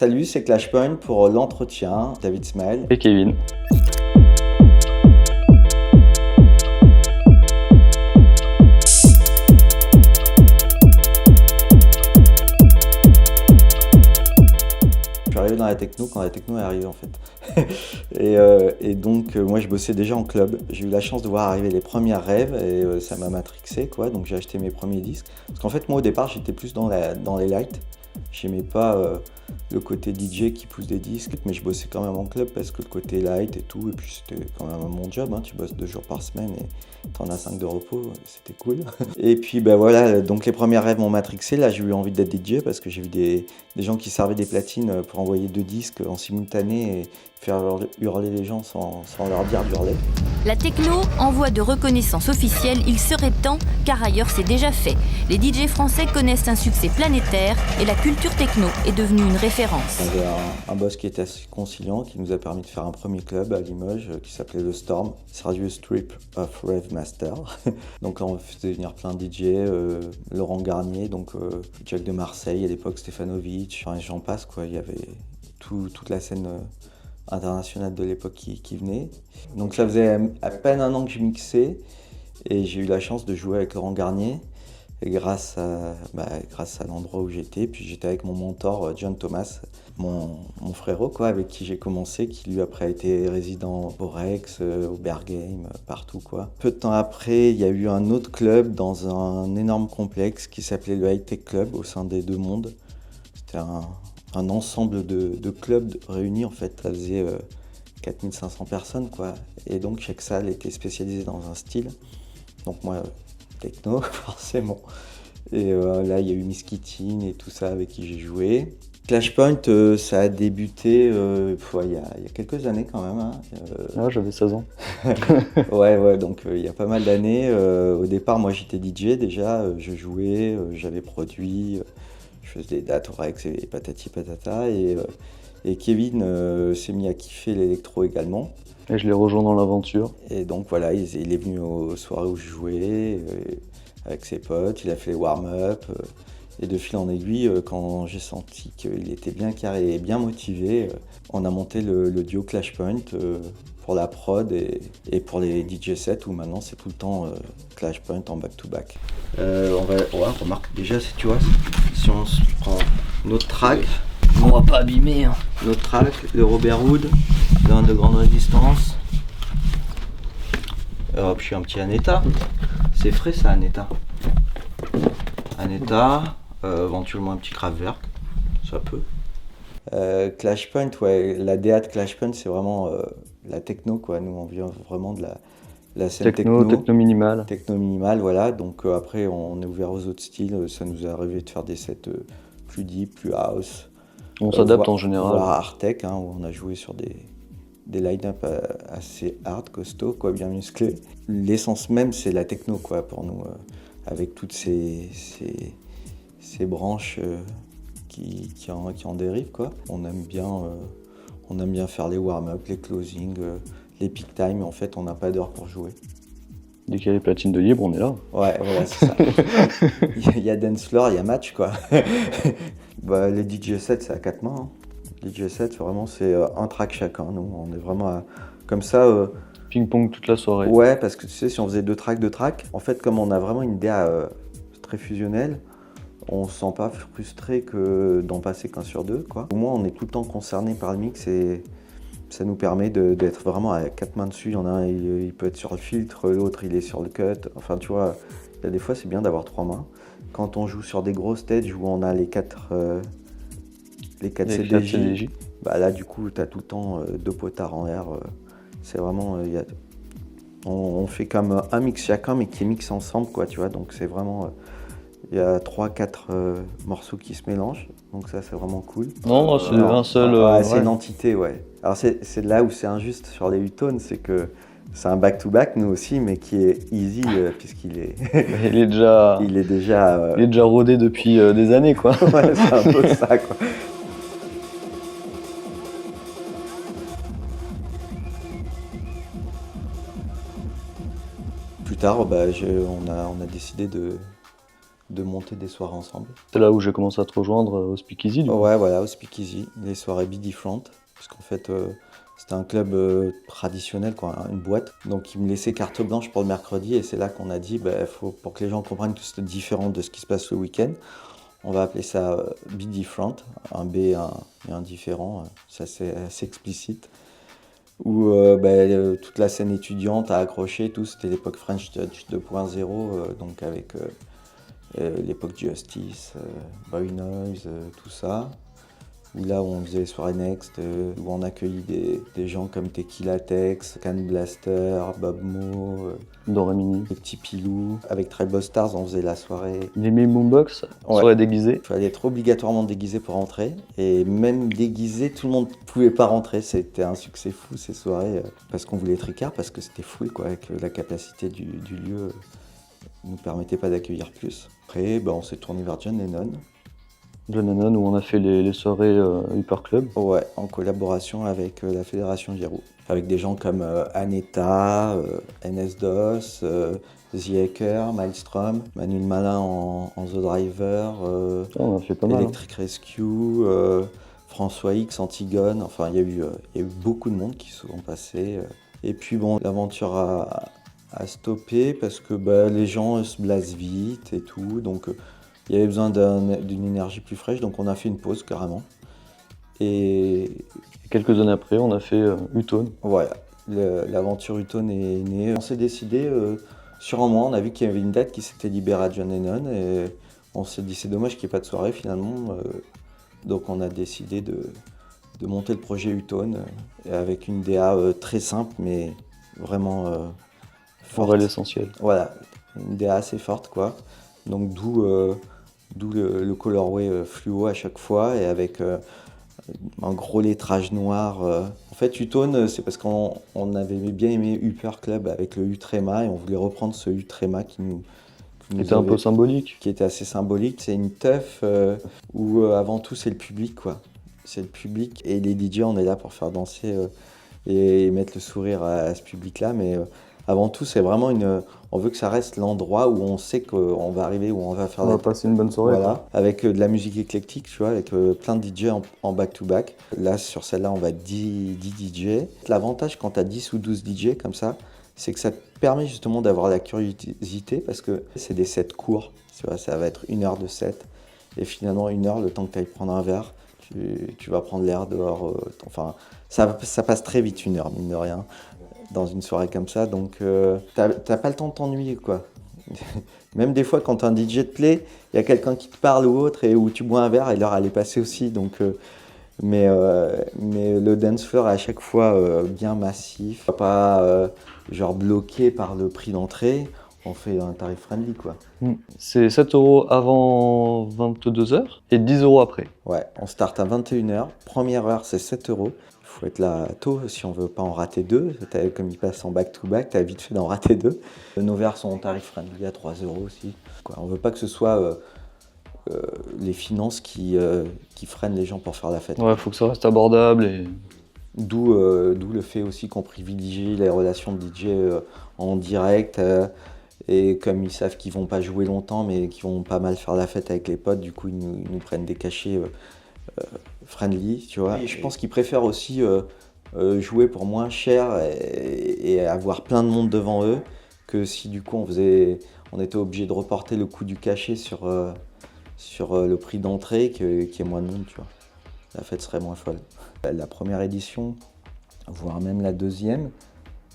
Salut, c'est Clashpoint pour l'entretien. David Smale. Et Kevin. Je suis arrivé dans la techno quand la techno est arrivée en fait. et donc moi je bossais déjà en club. J'ai eu la chance de voir arriver les premières rêves et ça m'a matrixé quoi. Donc j'ai acheté mes premiers disques. Parce qu'en fait moi au départ j'étais plus dans les lights. J'aimais pas le côté DJ qui pousse des disques, mais je bossais quand même en club parce que le côté light et tout, et puis c'était quand même mon job, hein. Tu bosses 2 jours par semaine et t'en as 5 de repos, c'était cool. Et puis bah voilà, donc les premiers rêves m'ont matrixé, là j'ai eu envie d'être DJ parce que j'ai vu des gens qui servaient des platines pour envoyer 2 disques en simultané et faire hurler les gens sans leur dire d'hurler. La techno en voie de reconnaissance officielle, il serait temps, car ailleurs c'est déjà fait. Les DJ français connaissent un succès planétaire et la culture techno est devenue une référence. On avait un boss qui était assez conciliant, qui nous a permis de faire un premier club à Limoges qui s'appelait The Storm, Serious Trip of Rave Master. Donc là on faisait venir plein de DJ, Laurent Garnier, donc Jack de Marseille, à l'époque Stefanovic, enfin j'en passe quoi, il y avait toute la scène internationale de l'époque qui venait. Donc ça faisait à peine un an que je mixais et j'ai eu la chance de jouer avec Laurent Garnier. Et grâce à l'endroit où j'étais, puis j'étais avec mon mentor John Thomas, mon frérot quoi, avec qui j'ai commencé, qui lui après a été résident au Rex, au Bergame, partout quoi. Peu de temps après, il y a eu un autre club dans un énorme complexe qui s'appelait le High Tech Club au sein des Deux Mondes. C'était un ensemble de clubs réunis en fait, ça faisait 4500 personnes quoi. Et donc chaque salle était spécialisée dans un style. Donc moi, techno forcément. Et là il y a eu Miss Kittin et tout ça avec qui j'ai joué. Clashpoint ça a débuté il y a quelques années quand même. Hein. Ouais, j'avais 16 ans. ouais, donc il y a pas mal d'années. Au départ moi j'étais DJ déjà, je jouais, j'avais produit, je faisais des dates au Rex et patati patata. Et Kevin s'est mis à kiffer l'électro également. Et je l'ai rejoint dans l'aventure. Et donc voilà, il est venu aux soirées où je jouais avec ses potes, il a fait les warm-up. Et de fil en aiguille, quand j'ai senti qu'il était bien carré et bien motivé, on a monté le duo Clashpoint pour la prod et pour les DJ sets où maintenant c'est tout le temps Clashpoint en back-to-back. Remarque déjà, tu vois, si on se prend notre track, on va pas abîmer. Hein. Notre track, le Robert Hood, d'un de grande résistance. Hop, je suis un petit Aneta. C'est frais ça, Aneta. Aneta, éventuellement un petit Kraftwerk, ça peut. Clashpoint, ouais, la DA de Clashpoint, c'est vraiment la techno quoi. Nous on vient vraiment de la scène techno minimal. Techno minimal, voilà. Donc après on est ouvert aux autres styles. Ça nous est arrivé de faire des sets plus deep, plus house. On s'adapte en général. Voire hard tech, hein, où on a joué sur des line-up assez hard, costauds, quoi, bien musclés. L'essence même, c'est la techno, quoi, pour nous, avec toutes ces branches qui en dérivent, quoi. On aime bien faire les warm-up, les closings, les peak time. En fait, on n'a pas d'heure pour jouer. Dès qu'il y a les platines de libre, on est là. Ouais, voilà, c'est ça. Il y a dance floor, il y a match, quoi. Les DJ sets, c'est à 4 mains. Hein. DJ set, vraiment, c'est un track chacun. Nous, on est vraiment comme ça. Ping-pong toute la soirée. Ouais, parce que tu sais, si on faisait 2 tracks, en fait, comme on a vraiment une DA très fusionnelle, on se sent pas frustré que d'en passer qu'un sur 2, quoi. Au moins, on est tout le temps concerné par le mix et ça nous permet d'être vraiment à 4 mains dessus. Il y en a un, il peut être sur le filtre, l'autre, il est sur le cut. Enfin, tu vois, il y a des fois, c'est bien d'avoir 3 mains. Quand on joue sur des gros stages où on a les 4 CDJ, bah là, du coup, tu as tout le temps 2 potards en l'air. C'est vraiment... on fait comme un mix chacun, mais qui est mixé ensemble, quoi, tu vois. Donc, c'est vraiment... Il y a 3-4 morceaux qui se mélangent, donc ça c'est vraiment cool. Non, c'est un seul... c'est une entité, ouais. Alors c'est là où c'est injuste sur les 8 tones, c'est que c'est un back-to-back, nous aussi, mais qui est easy, puisqu'il est... il est déjà... Il est déjà rodé depuis des années, quoi. Ouais, c'est un peu ça, quoi. Plus tard, on a décidé de de monter des soirées ensemble. C'est là où j'ai commencé à te rejoindre au Speakeasy, du coup. Ouais, voilà, au Speakeasy, les soirées Be Different, parce qu'en fait, c'était un club traditionnel, quoi, hein, une boîte. Donc, ils me laissaient carte blanche pour le mercredi, et c'est là qu'on a dit, pour que les gens comprennent que c'était différent de ce qui se passe le week-end, on va appeler ça Be Different, un B et un différent, ça c'est assez explicite. Où toute la scène étudiante a accroché, tout, c'était l'époque French Touch 2.0, donc avec l'époque Justice, Boy Noise, tout ça. Où là, on faisait les soirées Next, où on accueillait des gens comme Tequila Tex, Can Blaster, Bob Mo, Doramini. les petits Pilou. Avec Tribal Stars, on faisait la soirée. Les Boombox, soirée déguisée. Il fallait être obligatoirement déguisé pour rentrer. Et même déguisé, tout le monde ne pouvait pas rentrer. C'était un succès fou ces soirées. Parce qu'on voulait être Ricard, parce que c'était full, quoi, avec la capacité du lieu ne nous permettait pas d'accueillir plus. Après, on s'est tourné vers John Lennon. John Lennon, où on a fait les soirées Hyper Club. Ouais, en collaboration avec la Fédération Giroud. Avec des gens comme Aneta, NS-DOS, The Hacker, Maelstrom, Manuel Malin en The Driver, On a fait pas mal. Electric Rescue, François X, Antigone. Enfin, il y a eu beaucoup de monde qui se sont passés. Et puis l'aventure a stoppé parce que les gens se blasent vite et tout. Donc, il y avait besoin d'une énergie plus fraîche, donc on a fait une pause carrément. Et quelques années après, on a fait Utone. Voilà, l'aventure Utone est née. On s'est décidé, sur un mois, on a vu qu'il y avait une date qui s'était libérée à John Lennon, et on s'est dit c'est dommage qu'il n'y ait pas de soirée finalement. Donc on a décidé de monter le projet Utone, avec une DA très simple, mais vraiment forte. Pour l'essentiel. Voilà, une DA assez forte, quoi. Donc d'où le colorway fluo à chaque fois, et avec un gros lettrage noir. En fait, Utone, c'est parce qu'on avait bien aimé Hyper Club avec le Utrema, et on voulait reprendre ce Utrema qui nous était un peu symbolique. Qui était assez symbolique. C'est une teuf où avant tout c'est le public, quoi. C'est le public, et les DJ, on est là pour faire danser et mettre le sourire à ce public-là, mais avant tout, c'est vraiment on veut que ça reste l'endroit où on sait qu'on va arriver, où on va faire. On va passer une bonne soirée. Voilà, avec de la musique éclectique, tu vois, avec plein de DJ en back-to-back. Là, sur celle-là, on va 10 DJ. L'avantage quand tu as 10 ou 12 DJ comme ça, c'est que ça te permet justement d'avoir la curiosité, parce que c'est des sets courts. Tu vois, ça va être 1 heure de set. Et finalement, 1 heure, le temps que tu ailles prendre un verre, tu vas prendre l'air dehors. Ça passe très vite, 1 heure, mine de rien, dans une soirée comme ça, donc t'as pas le temps de t'ennuyer, quoi. Même des fois, quand t'as un DJ te plaît, il y a quelqu'un qui te parle ou autre, et où tu bois un verre, et l'heure elle est passée aussi, donc mais le dance floor est à chaque fois bien massif, pas genre bloqué par le prix d'entrée. On fait un tarif friendly, quoi. C'est 7 € avant 22h et 10 € après. Ouais, on start à 21h. Première heure, c'est 7 €. Il faut être là tôt si on veut pas en rater 2. Comme ils passent en back-to-back, t'as vite fait d'en rater 2. Nos verres sont en tarif friendly à 3 € aussi. On veut pas que ce soit les finances qui freinent les gens pour faire la fête. Ouais, faut que ça reste abordable. Et... D'où le fait aussi qu'on privilégie les relations de DJ en direct. Et comme ils savent qu'ils vont pas jouer longtemps, mais qu'ils vont pas mal faire la fête avec les potes, du coup ils nous prennent des cachets friendly, tu vois. Et je pense qu'ils préfèrent aussi jouer pour moins cher et avoir plein de monde devant eux, que si du coup on était obligé de reporter le coût du cachet sur le prix d'entrée, qu'il y ait moins de monde, tu vois. La fête serait moins folle. La première édition, voire même la deuxième,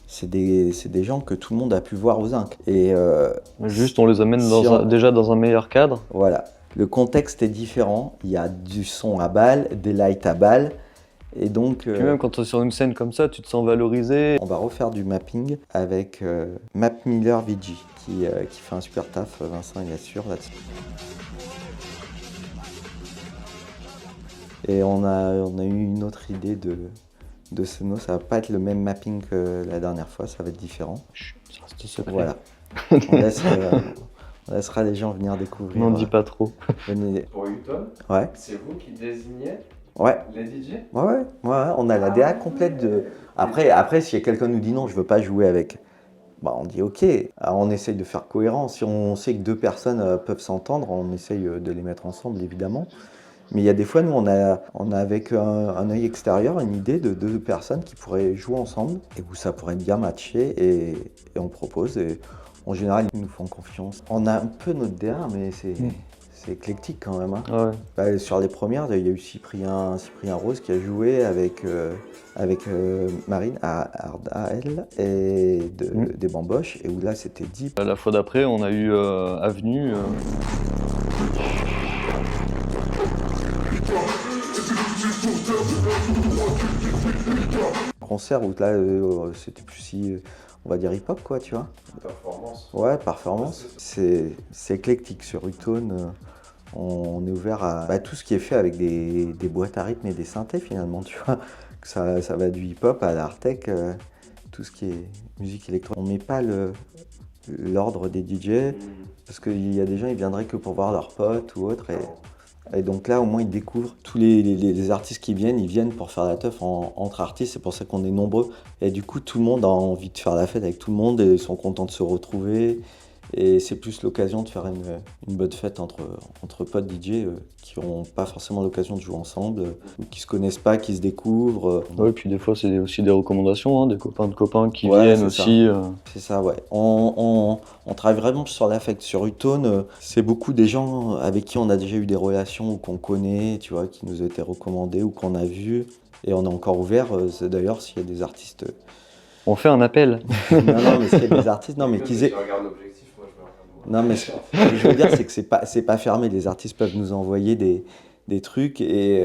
c'est des gens que tout le monde a pu voir aux Zinc. Et juste, on les amène déjà dans un meilleur cadre. Voilà. Le contexte est différent. Il y a du son à balle, des lights à balle. Et donc, puis même quand tu es sur une scène comme ça, tu te sens valorisé. On va refaire du mapping avec Map Miller VG qui fait un super taf. Vincent, il assure là-dessus. Et on a eu une autre idée de Sonos. Ça va pas être le même mapping que la dernière fois, ça va être différent. Chut, ça reste secret. Voilà. On laissera les gens venir découvrir. N'en dis pas trop. Pour Utone, ouais. C'est vous qui désignez Ouais. les DJ? Ouais, on a la DA complète de... Après, si quelqu'un nous dit non, je veux pas jouer avec bah, on dit ok, alors on essaye de faire cohérent. Si on sait que 2 personnes peuvent s'entendre, on essaye de les mettre ensemble évidemment. Mais il y a des fois, nous, on a avec un œil extérieur une idée de 2 personnes qui pourraient jouer ensemble et où ça pourrait bien matcher et on propose. Et en général, ils nous font confiance. On a un peu notre DA, mais c'est éclectique quand même. Hein. Ouais. Bah, sur les premières, il y a eu Cyprien Rose qui a joué avec Marine Ardael et des Bamboches, et où là, c'était deep. La fois d'après, on a eu Avenue. Concert où là, c'était plus si, on va dire hip-hop, quoi, tu vois. Performance. Ouais, performance. C'est éclectique sur Utone. On est ouvert à tout ce qui est fait avec des boîtes à rythme et des synthés, finalement, tu vois. Ça va du hip-hop à l'art tech, tout ce qui est musique électronique. On met pas l'ordre des DJ, parce qu'il y a des gens, ils viendraient que pour voir leurs potes ou autre. Et donc là, au moins, ils découvrent tous les artistes qui viennent, ils viennent pour faire la teuf entre artistes. C'est pour ça qu'on est nombreux. Et du coup, tout le monde a envie de faire la fête avec tout le monde et ils sont contents de se retrouver. Et c'est plus l'occasion de faire une bonne fête entre potes DJ qui n'ont pas forcément l'occasion de jouer ensemble, ou qui se connaissent pas, qui se découvrent. Ouais, puis des fois, c'est aussi des recommandations, hein, des copains de copains qui Ouais, viennent c'est aussi. C'est ça, ouais. On travaille vraiment sur l'affect. Sur Utone, c'est beaucoup des gens avec qui on a déjà eu des relations ou qu'on connaît, tu vois, qui nous ont été recommandés ou qu'on a vus. Et on est encore ouvert, d'ailleurs, s'il y a des artistes... On fait un appel. non, mais s'il y a des artistes... Non, mais qu'ils aient... Je regarde l'objectif, moi je me regarde. Non, mais ce que je veux dire, c'est que c'est pas fermé. Les artistes peuvent nous envoyer des trucs et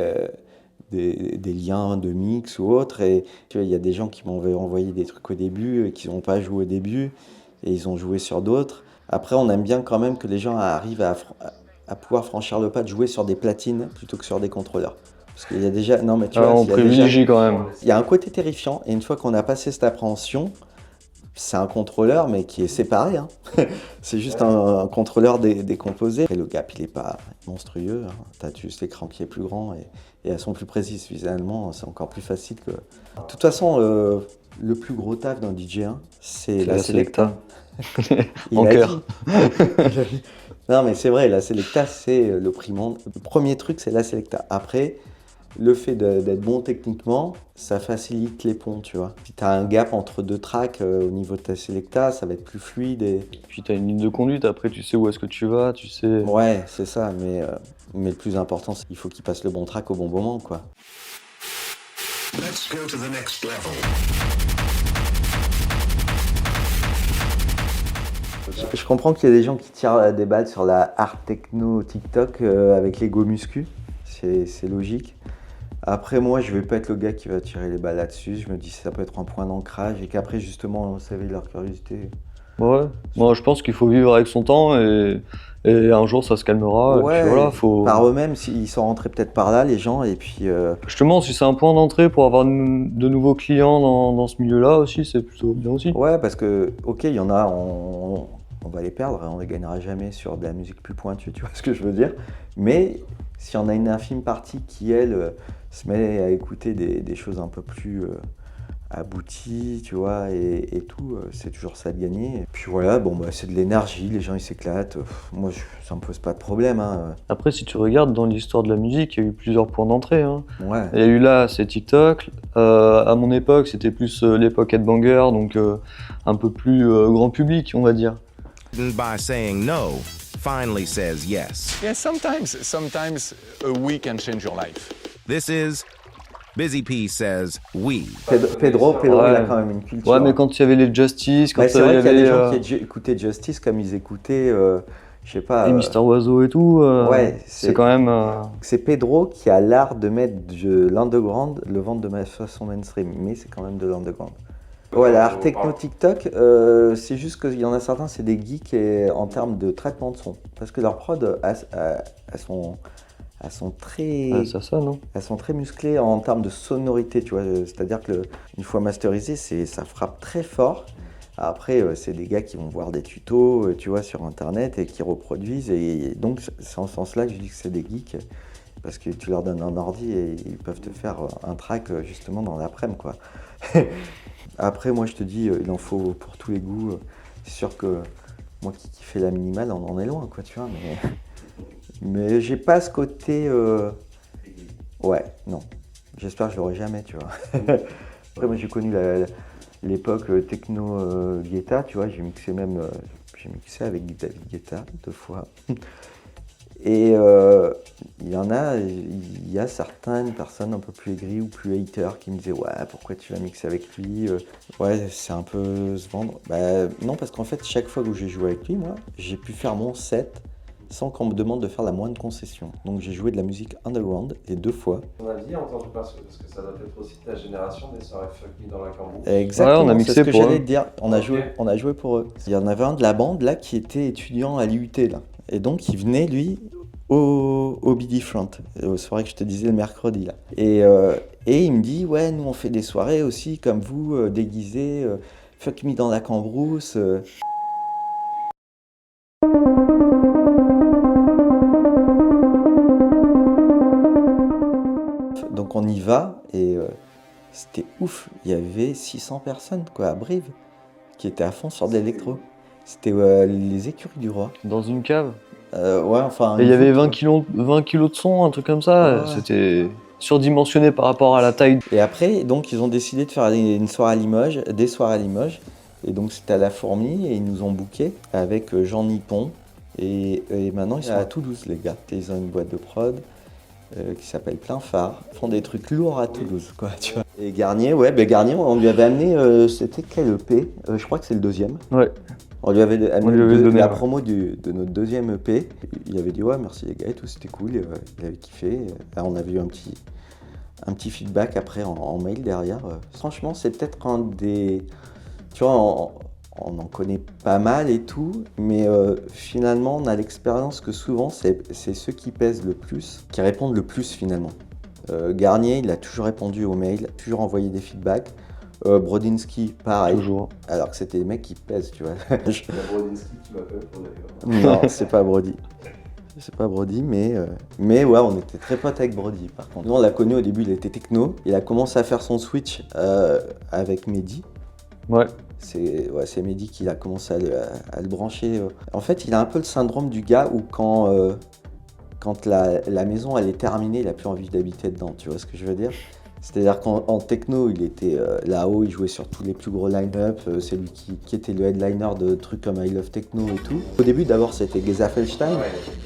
des liens de mix ou autre. Et tu vois, il y a des gens qui m'ont envoyé des trucs au début et qui n'ont pas joué au début et ils ont joué sur d'autres. Après, on aime bien quand même que les gens arrivent à pouvoir franchir le pas de jouer sur des platines plutôt que sur des contrôleurs. Parce qu'il y a déjà... Non, mais tu vois, On privilégie quand même. il y a un côté terrifiant et une fois qu'on a passé cette appréhension, c'est un contrôleur mais qui est séparé. Hein. C'est juste un contrôleur décomposé. Et le gap, il est pas monstrueux. Hein. T'as juste l'écran qui est plus grand et elles sont plus précises. Visuellement, c'est encore plus facile que... De toute façon, le plus gros taf d'un DJ, c'est la Selecta. En cœur. Non, mais c'est vrai, la Selecta, c'est le primond. Le premier truc, c'est la Selecta. Après, le fait d'être bon techniquement, ça facilite les ponts, tu vois. Si tu as un gap entre 2 tracks au niveau de ta Selecta, ça va être plus fluide. Et... Puis tu as une ligne de conduite, après tu sais où est-ce que tu vas, tu sais... Ouais, c'est ça, mais le plus important, c'est qu'il faut qu'il passe le bon track au bon moment, quoi. Let's go to the next level. Je comprends qu'il y a des gens qui tirent des balles sur la art techno TikTok avec les go muscu, c'est logique. Après, moi, je vais pas être le gars qui va tirer les balles là-dessus. Je me dis que ça peut être un point d'ancrage et qu'après, justement, ça éveille leur curiosité. Ouais, moi je pense qu'il faut vivre avec son temps et un jour ça se calmera. Ouais, et puis voilà, faut... par eux-mêmes, ils sont rentrés peut-être par là, les gens, et puis... Justement, si c'est un point d'entrée pour avoir de nouveaux clients dans ce milieu-là aussi, c'est plutôt bien aussi. Ouais, parce que, ok, il y en a, on va les perdre, on les gagnera jamais sur de la musique plus pointue, tu vois ce que je veux dire. Mais s'il y en a une infime partie qui, elle, se met à écouter des choses un peu plus abouties, tu vois, et tout, c'est toujours ça de gagner. Et puis voilà, bon, bah, c'est de l'énergie, les gens ils s'éclatent. Moi, ça me pose pas de problème. Hein. Après, si tu regardes dans l'histoire de la musique, il y a eu plusieurs points d'entrée. Hein. Ouais. Il y a eu là, c'est TikTok. À mon époque, c'était plus l'époque Headbanger, donc un peu plus grand public, on va dire. By saying no, finally says yes. Yeah, sometimes a we can change your life. This is Busy P says we. Pedro, Ouais. il a quand même une culture. Ouais, mais quand il y avait les Justice, quand Bah, c'est il y vrai qu'il y a avait des gens qui écoutaient Justice comme ils écoutaient, je sais pas... et Mister Oiseau et tout, ouais, c'est quand même... C'est Pedro qui a l'art de mettre de l'underground, le vendre de façon mainstream, mais c'est quand même de l'underground. Ouais, l'art techno TikTok, c'est juste qu'il y en a certains, c'est des geeks en termes de traitement de son. Parce que leurs prods, elles sont très... c'est ça, non? Elles sont très musclées en termes de sonorité, tu vois. C'est-à-dire qu'une fois masterisé, ça frappe très fort. Après, c'est des gars qui vont voir des tutos, tu vois, sur Internet et qui reproduisent. Et donc, c'est en ce sens-là que je dis que c'est des geeks. Parce que tu leur donnes un ordi et ils peuvent te faire un track justement dans l'après-midi, quoi. Après, moi, je te dis, il en faut pour tous les goûts. C'est sûr que moi qui kiffais la minimale, on en est loin, quoi, tu vois. Mais j'ai pas ce côté. Ouais, non. J'espère que je l'aurai jamais, tu vois. Après, moi, j'ai connu l'époque techno Guetta, tu vois. J'ai mixé avec David Guetta 2 fois. Et il y a certaines personnes un peu plus aigries ou plus haters qui me disaient ouais, pourquoi tu vas mixer avec lui, ouais, c'est un peu se vendre. Bah non, parce qu'en fait, chaque fois que j'ai joué avec lui, moi, j'ai pu faire mon set sans qu'on me demande de faire la moindre concession. Donc j'ai joué de la musique underground les 2 fois. On a dit entendu parce que ça doit être aussi de ta génération des soirées Fuck Me dans la Cambrousse. Exactement, Ouais, on a c'est mixé ce que pour j'allais eux. te dire. On a joué pour eux. Il y en avait un de la bande là qui était étudiant à l'IUT là. Et donc il venait lui au BD Front, aux soirées que je te disais le mercredi là. Et il me dit ouais, nous on fait des soirées aussi comme vous, déguisés, Fuck Me dans la Cambrousse. Donc on y va et c'était ouf. Il y avait 600 personnes quoi à Brive qui étaient à fond sur de l'électro. C'était les écuries du roi. Dans une cave. Ouais, enfin. Et il y avait 20 kilos. kilos de son, un truc comme ça. Ouais. C'était surdimensionné par rapport à la taille. Et après, donc, ils ont décidé de faire une soirée à Limoges, des soirées à Limoges. Et donc, c'était à La Fourmi et ils nous ont bookés avec Jean Nippon. Et maintenant, ils sont à Toulouse, les gars. Ils ont une boîte de prod qui s'appelle Plein Phare. Ils font des trucs lourds à Toulouse, quoi, tu vois. Et Garnier, Garnier, on lui avait amené, c'était quel EP Je crois que c'est le 2e. Ouais. On lui avait amené donné, la ouais. promo de notre 2e EP. Il avait dit ouais, merci les gars et tout, c'était cool. Il avait kiffé. Là, on avait eu un petit feedback après en mail derrière. Franchement, c'est peut-être un des. Tu vois, on en connaît pas mal et tout, mais finalement, on a l'expérience que souvent, c'est ceux qui pèsent le plus, qui répondent le plus finalement. Garnier, il a toujours répondu aux mails, toujours envoyé des feedbacks. Brodinski, pareil. Toujours. Alors que c'était des mecs qui pèsent, tu vois. Il y a Brodinski qui m'appelle pour d'ailleurs. Non, c'est pas Brody. C'est pas Brody, mais ouais, on était très potes avec Brody par contre. Nous, on l'a connu au début, il était techno. Il a commencé à faire son switch avec Mehdi. Ouais. C'est Mehdi qui a commencé à le brancher. En fait, il a un peu le syndrome du gars où quand la maison elle est terminée, il a plus envie d'habiter dedans, tu vois ce que je veux dire ? C'est-à-dire qu'en techno, il était là-haut, il jouait sur tous les plus gros line-up, c'est lui qui était le headliner de trucs comme I Love Techno et tout. Au début, d'abord, c'était Geza Feldstein,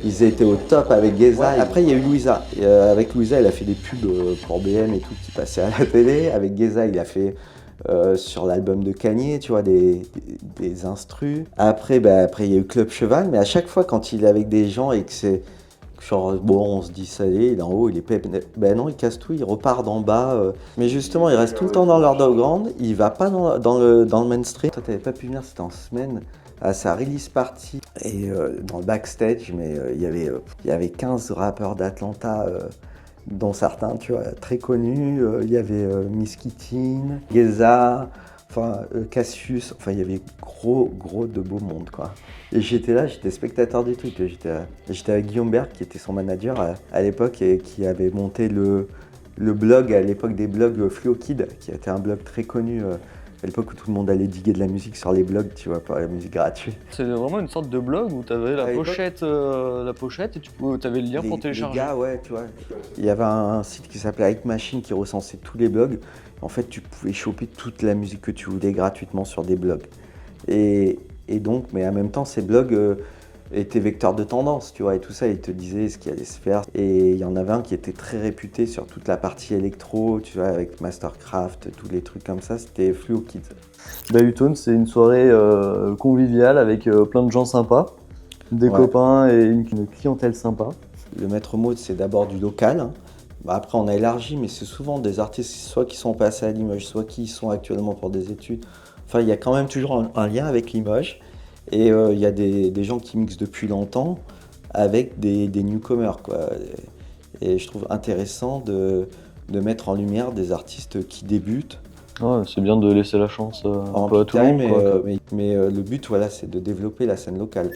ils étaient au top avec Geza. Après, il y a eu Louisa. Et, avec Louisa, il a fait des pubs pour BM et tout qui passaient à la télé. Avec Geza, il a fait sur l'album de Kanye, tu vois, des instrus. Après, il y a eu Club Cheval, mais à chaque fois, quand il est avec des gens et que c'est genre, bon, on se dit, ça y est, il est en haut, il est pep. Ben non, il casse tout, il repart d'en bas. Mais justement, il reste tout le temps dans l'underground, il va pas dans le mainstream. Toi, t'avais pas pu venir, c'était en semaine, à sa release party. Et dans le backstage, mais il y avait 15 rappeurs d'Atlanta, dont certains, tu vois, très connus. Il y avait Miss Kittin, Geza, Cassius, il y avait gros de beau monde, quoi. Et j'étais là, j'étais spectateur du truc. J'étais avec Guillaume Berg, qui était son manager à l'époque et qui avait monté le blog, à l'époque des blogs Fluo Kid, qui était un blog très connu à l'époque où tout le monde allait diguer de la musique sur les blogs, tu vois, pour la musique gratuite. C'est vraiment une sorte de blog où tu avais la pochette et tu avais le lien pour télécharger. Les gars, ouais, tu vois. Il y avait un site qui s'appelait Hype Machine qui recensait tous les blogs. En fait, tu pouvais choper toute la musique que tu voulais gratuitement sur des blogs. Et donc, mais en même temps, ces blogs étaient vecteurs de tendance, tu vois, et tout ça, ils te disaient ce qui allait se faire. Et il y en avait un qui était très réputé sur toute la partie électro, tu vois, avec Mastercraft, tous les trucs comme ça, c'était Fluo Kids. Bayutone, c'est une soirée conviviale avec plein de gens sympas, des copains et une clientèle sympa. Le maître mot, c'est d'abord du local, hein. Après, on a élargi, mais c'est souvent des artistes soit qui sont passés à Limoges, soit qui y sont actuellement pour des études. Enfin, il y a quand même toujours un lien avec Limoges. Et il y a des gens qui mixent depuis longtemps avec des newcomers, quoi. Et je trouve intéressant de mettre en lumière des artistes qui débutent. Ouais, c'est bien de laisser la chance un peu à tout le monde. Mais le but, voilà, c'est de développer la scène locale.